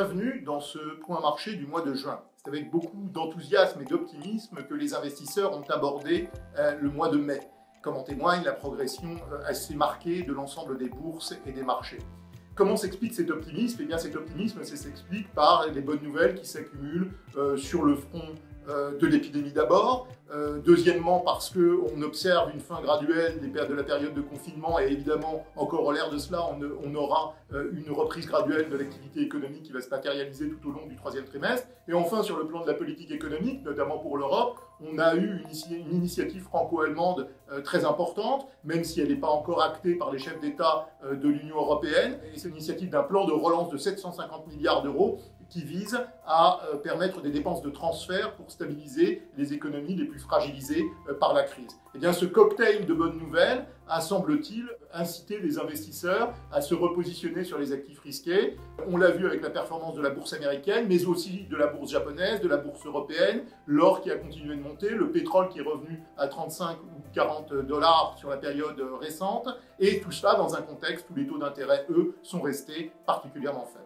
bienvenue dans ce point marché du mois de juin. C'est avec beaucoup d'enthousiasme et d'optimisme que les investisseurs ont abordé le mois de mai, comme en témoigne la progression assez marquée de l'ensemble des bourses et des marchés. Comment s'explique cet optimisme? Eh bien, cet optimisme s'explique par les bonnes nouvelles qui s'accumulent sur le front de l'épidémie d'abord, deuxièmement parce qu'on observe une fin graduelle de la période de confinement et évidemment en corollaire de cela on aura une reprise graduelle de l'activité économique qui va se matérialiser tout au long du troisième trimestre. Et enfin sur le plan de la politique économique, notamment pour l'Europe, on a eu une initiative franco-allemande très importante, même si elle n'est pas encore actée par les chefs d'État de l'Union européenne. Et c'est une initiative d'un plan de relance de 750 milliards d'euros qui vise à permettre des dépenses de transfert pour stabiliser les économies les plus fragilisées par la crise. Et bien, ce cocktail de bonnes nouvelles a, semble-t-il, incité les investisseurs à se repositionner sur les actifs risqués. On l'a vu avec la performance de la bourse américaine, mais aussi de la bourse japonaise, de la bourse européenne, l'or qui a continué de monter, le pétrole qui est revenu à 35 ou 40 $ sur la période récente, et tout cela dans un contexte où les taux d'intérêt, eux, sont restés particulièrement faibles.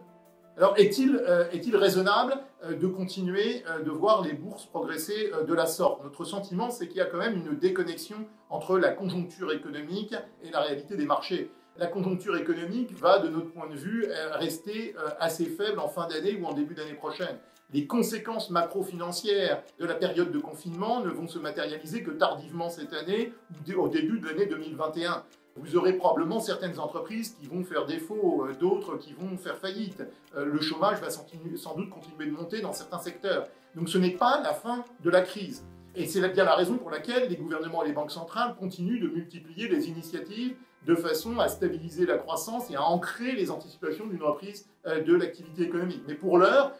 Alors, est-il raisonnable de continuer de voir les bourses progresser de la sorte? Notre sentiment, c'est qu'il y a quand même une déconnexion entre la conjoncture économique et la réalité des marchés. La conjoncture économique va, de notre point de vue, rester assez faible en fin d'année ou en début d'année prochaine. Les conséquences macro-financières de la période de confinement ne vont se matérialiser que tardivement cette année ou au début de l'année 2021. Vous aurez probablement certaines entreprises qui vont faire défaut, d'autres qui vont faire faillite. Le chômage va sans doute continuer de monter dans certains secteurs. Donc ce n'est pas la fin de la crise. Et c'est bien la raison pour laquelle les gouvernements et les banques centrales continuent de multiplier les initiatives de façon à stabiliser la croissance et à ancrer les anticipations d'une reprise de l'activité économique. Mais pour l'heure,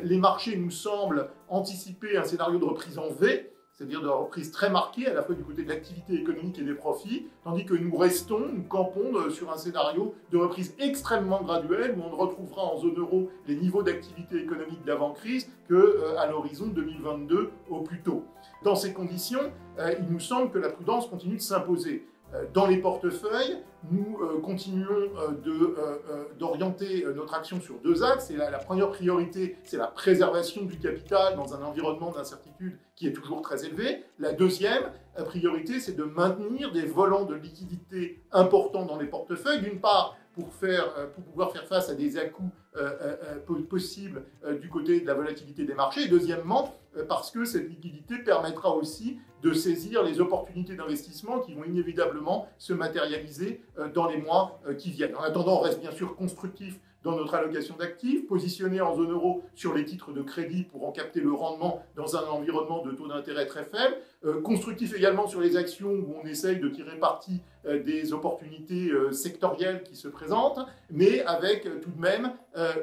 les marchés nous semblent anticiper un scénario de reprise en V, c'est-à-dire de reprise très marquée à la fois du côté de l'activité économique et des profits, tandis que nous campons sur un scénario de reprise extrêmement graduelle où on ne retrouvera en zone euro les niveaux d'activité économique d'avant-crise qu'à l'horizon 2022 au plus tôt. Dans ces conditions, il nous semble que la prudence continue de s'imposer. Dans les portefeuilles, nous continuons d'orienter notre action sur deux axes. La première priorité, c'est la préservation du capital dans un environnement d'incertitude qui est toujours très élevé. La deuxième priorité, c'est de maintenir des volants de liquidité importants dans les portefeuilles. D'une part, pour pouvoir faire face à des à-coups possibles du côté de la volatilité des marchés. Et deuxièmement, parce que cette liquidité permettra aussi de saisir les opportunités d'investissement qui vont inévitablement se matérialiser dans les mois qui viennent. En attendant, on reste bien sûr constructif dans notre allocation d'actifs, positionné en zone euro sur les titres de crédit pour en capter le rendement dans un environnement de taux d'intérêt très faible, constructif également sur les actions où on essaye de tirer parti des opportunités sectorielles qui se présentent, mais avec tout de même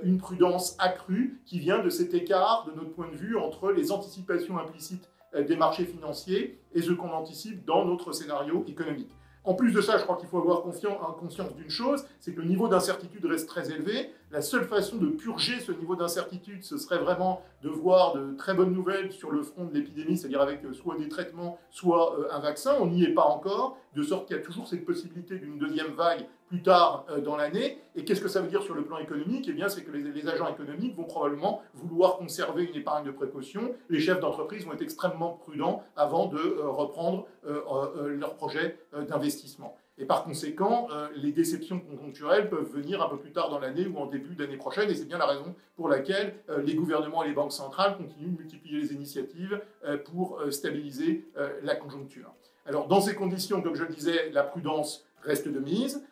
une prudence accrue qui vient de cet écart, de notre point de vue, entre les anticipations implicites des marchés financiers et ce qu'on anticipe dans notre scénario économique. En plus de ça, je crois qu'il faut avoir conscience d'une chose, c'est que le niveau d'incertitude reste très élevé. La seule façon de purger ce niveau d'incertitude, ce serait vraiment de voir de très bonnes nouvelles sur le front de l'épidémie, c'est-à-dire avec soit des traitements, soit un vaccin. On n'y est pas encore, de sorte qu'il y a toujours cette possibilité d'une deuxième vague plus tard dans l'année. Et qu'est-ce que ça veut dire sur le plan économique? Eh bien, c'est que les agents économiques vont probablement vouloir conserver une épargne de précaution. Les chefs d'entreprise vont être extrêmement prudents avant de reprendre leurs projets d'investissement. Et par conséquent, les déceptions conjoncturelles peuvent venir un peu plus tard dans l'année ou en début d'année prochaine. Et c'est bien la raison pour laquelle les gouvernements et les banques centrales continuent de multiplier les initiatives pour stabiliser la conjoncture. Alors, dans ces conditions, comme je le disais, la prudence reste de mise.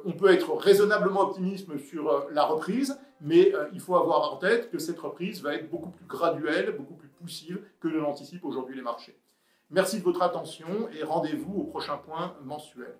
On peut être raisonnablement optimiste sur la reprise, mais il faut avoir en tête que cette reprise va être beaucoup plus graduelle, beaucoup plus poussive que ne l'anticipent aujourd'hui les marchés. Merci de votre attention et rendez-vous au prochain point mensuel.